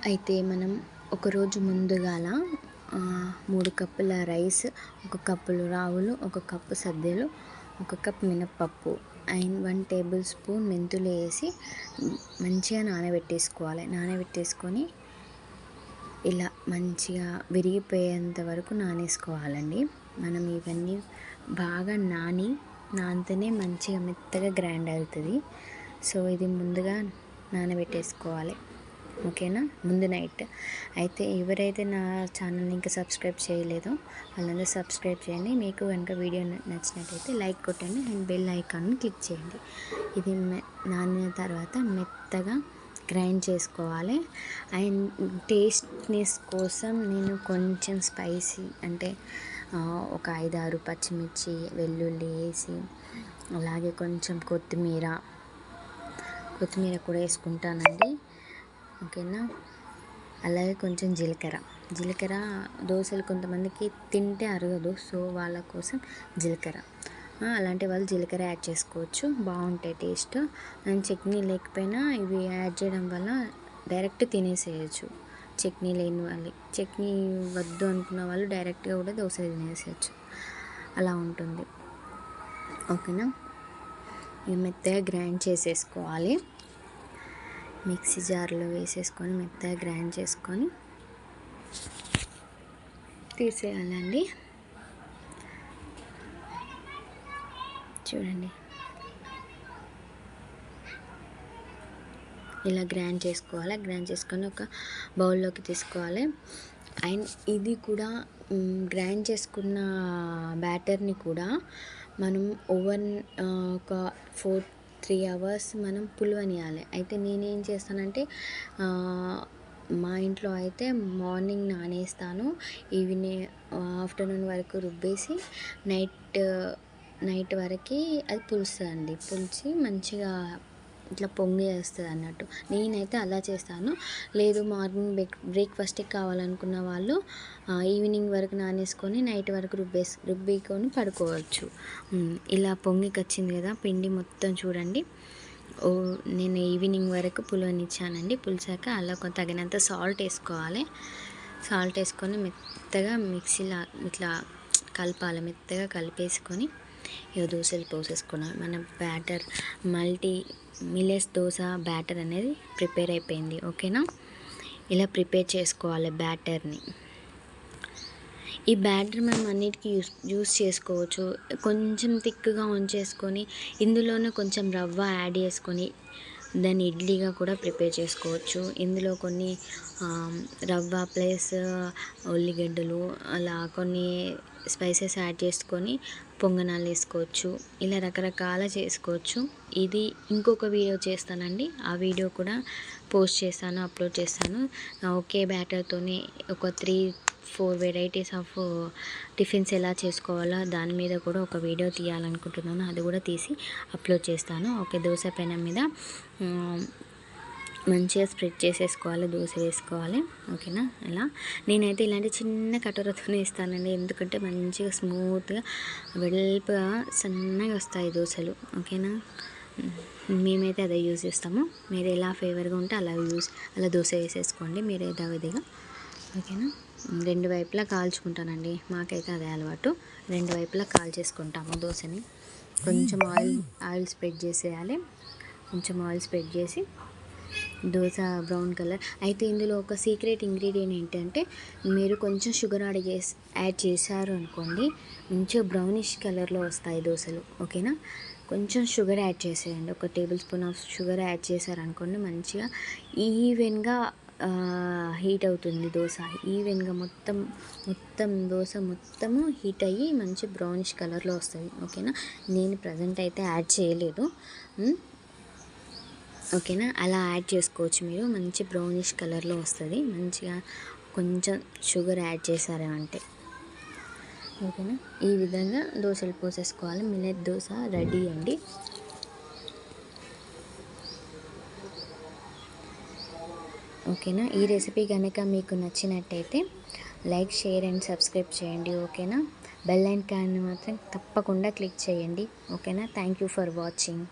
అయితే మనం ఒకరోజు ముందుగాల 3 కప్పుల రైస్, 1 కప్పులు రావులు, 1 కప్పు సద్దెలు, 1 కప్ మినప్పప్పు అండ్ 1 టేబుల్ స్పూన్ మెంతులు వేసి మంచిగా నానబెట్టేసుకోవాలి. నానబెట్టేసుకొని ఇలా మంచిగా విరిగిపోయేంత వరకు నానేసుకోవాలండి. మనం ఇవన్నీ బాగా నానితేనే మంచిగా మెత్తగా గ్రైండ్ అవుతుంది. సో ఇది ముందుగా నానబెట్టేసుకోవాలి. ఓకేనా, ముందు నైట్. అయితే ఎవరైతే నా ఛానల్ని ఇంకా సబ్స్క్రైబ్ చేయలేదో వాళ్ళందరూ సబ్స్క్రైబ్ చేయండి. మీకు కనుక వీడియో నచ్చినట్టయితే లైక్ కొట్టండి అండ్ బెల్ ఐకాన్ని క్లిక్ చేయండి. ఇది నానిన తర్వాత మెత్తగా గ్రైండ్ చేసుకోవాలి. అండ్ టేస్ట్నెస్ కోసం నేను కొంచెం స్పైసీ అంటే ఒక 5-6 పచ్చిమిర్చి, వెల్లుల్లి వేసి అలాగే కొంచెం కొత్తిమీర కూడా వేసుకుంటానండి. ఓకేనా, అలాగే కొంచెం జీలకర్ర దోశలు కొంతమందికి తింటే అరగదు, సో వాళ్ళ కోసం జీలకర్ర, అలాంటి వాళ్ళు జీలకర్ర యాడ్ చేసుకోవచ్చు, బాగుంటాయి టేస్ట్. అండ్ చట్నీ లేకపోయినా ఇవి యాడ్ చేయడం వల్ల డైరెక్ట్ తినేసేయచ్చు. చట్నీ లేని వాళ్ళు, చట్నీ వద్దు అనుకున్న వాళ్ళు డైరెక్ట్గా కూడా దోశలు తినేసేయచ్చు, అలా ఉంటుంది. ఓకేనా, ఇవి మెత్తగా గ్రైండ్ చేసేసుకోవాలి. మిక్సీ జార్లో వేసేసుకొని మెత్తగా గ్రైండ్ చేసుకొని తీసేయాలండి. చూడండి, ఇలా గ్రైండ్ చేసుకోవాలి. గ్రైండ్ చేసుకొని ఒక బౌల్లోకి తీసుకోవాలి. అండ్ ఇది కూడా గ్రైండ్ చేసుకున్న బ్యాటర్ని కూడా మనం ఒక 3 hours మనం పులవనియాలి. అయితే నేనేం చేస్తానంటే మా ఇంట్లో అయితే మార్నింగ్ నానేస్తాను, ఈవినింగ్ ఆఫ్టర్నూన్ వరకు రుబ్బేసి నైట్ వరకు అది పులుస్తుందండి. పులిచి మంచిగా ఇట్లా పొంగి వేస్తుంది అన్నట్టు. నేనైతే అలా చేస్తాను. లేదు మార్నింగ్ బ్రేక్ఫాస్ట్కి కావాలనుకున్న వాళ్ళు ఈవినింగ్ వరకు నానేసుకొని నైట్ వరకు రుబ్బికొని పడుకోవచ్చు. ఇలా పొంగికి వచ్చింది కదా పిండి మొత్తం, చూడండి. నేను ఈవినింగ్ వరకు పులవనిచ్చానండి. పులిసాక అలా తగినంత సాల్ట్ వేసుకోవాలి. సాల్ట్ వేసుకొని మెత్తగా మిక్సీలో ఇట్లా కలపాలి. మెత్తగా కలిపేసుకొని దోశలు పోసేసుకున్నాను. మన బ్యాటర్ మిల్లెట్స్ దోశ బ్యాటర్ అనేది ప్రిపేర్ అయిపోయింది. ఓకేనా, ఇలా ప్రిపేర్ చేసుకోవాలి బ్యాటర్ని. ఈ బ్యాటర్ మనం అన్నిటికీ యూస్ చేసుకోవచ్చు. కొంచెం థిక్గా ఉంచేసుకొని ఇందులోనే కొంచెం రవ్వ యాడ్ చేసుకొని దాన్ని ఇడ్లీగా కూడా ప్రిపేర్ చేసుకోవచ్చు. ఇందులో కొన్ని రవ్వ ప్లస్ ఉల్లిగడ్డలు అలా కొన్ని స్పైసెస్ యాడ్ చేసుకొని పొంగనాలు వేసుకోవచ్చు. ఇలా రకరకాల చేసుకోవచ్చు. ఇది ఇంకొక వీడియో చేస్తానండి, ఆ వీడియో కూడా అప్లోడ్ చేస్తాను. ఒకే బ్యాటర్తోనే ఒక 3-4 వెరైటీస్ ఆఫ్ టిఫిన్స్ ఎలా చేసుకోవాలో దాని మీద కూడా ఒక వీడియో తీయాలనుకుంటున్నాను. అది కూడా తీసి అప్లోడ్ చేస్తాను. దోశ పెనం మీద మంచిగా స్ప్రెడ్ చేసేసుకోవాలి, దోశ వేసుకోవాలి. ఓకేనా, ఇలా నేనైతే ఇలాంటి చిన్న కటోరతోనే వేస్తానండి, ఎందుకంటే మంచిగా స్మూత్గా వెడల్పుగా సన్నగా వస్తాయి దోశలు. ఓకేనా, మేమైతే అదే యూజ్ చేస్తాము. మీరు ఎలా ఫేవర్గా ఉంటే అలా దోశ వేసేసుకోండి మీరు యథావిధిగా. ఓకేనా, 2 వైపులా కాల్చుకుంటానండి, మాకైతే అదే అలవాటు. 2 వైపులా కాల్చేసుకుంటాము దోశని. కొంచెం ఆయిల్ స్ప్రెడ్ చేసేయాలి. కొంచెం ఆయిల్ స్ప్రెడ్ చేసి దోశ బ్రౌన్ కలర్. అయితే ఇందులో ఒక సీక్రెట్ ఇంగ్రీడియంట్ ఏంటంటే మీరు కొంచెం షుగర్ యాడ్ చేశారు అనుకోండి, మంచిగా బ్రౌనిష్ కలర్లో వస్తాయి దోశలు. ఓకేనా, కొంచెం షుగర్ యాడ్ చేసేయండి. 1 table spoon of sugar add చేశారనుకోండి, మంచిగా ఈవెన్గా హీట్ అవుతుంది దోశ. ఈవెన్గా మొత్తం దోశ మొత్తము హీట్ అయ్యి మంచి బ్రౌనిష్ కలర్లో వస్తుంది. ఓకేనా, నేను ప్రజెంట్ అయితే యాడ్ చేయలేదు. ఓకేనా, అలా యాడ్ చేసుకోవచ్చు మీరు, మంచి బ్రౌనిష్ కలర్లో వస్తుంది. మంచిగా కొంచెం షుగర్ యాడ్ చేశారంటే. ఓకేనా, ఈ విధంగా దోశలు పోసేసుకోవాలి. మిల్లెట్ దోశ రెడీ అండి. ఓకేనా, ఈ రెసిపీ కనుక మీకు నచ్చినట్టయితే లైక్, షేర్ అండ్ సబ్స్క్రైబ్ చేయండి. ఓకేనా, బెల్ ఐకాన్ని మాత్రం తప్పకుండా క్లిక్ చేయండి. ఓకేనా, థ్యాంక్ యూ ఫర్ వాచింగ్.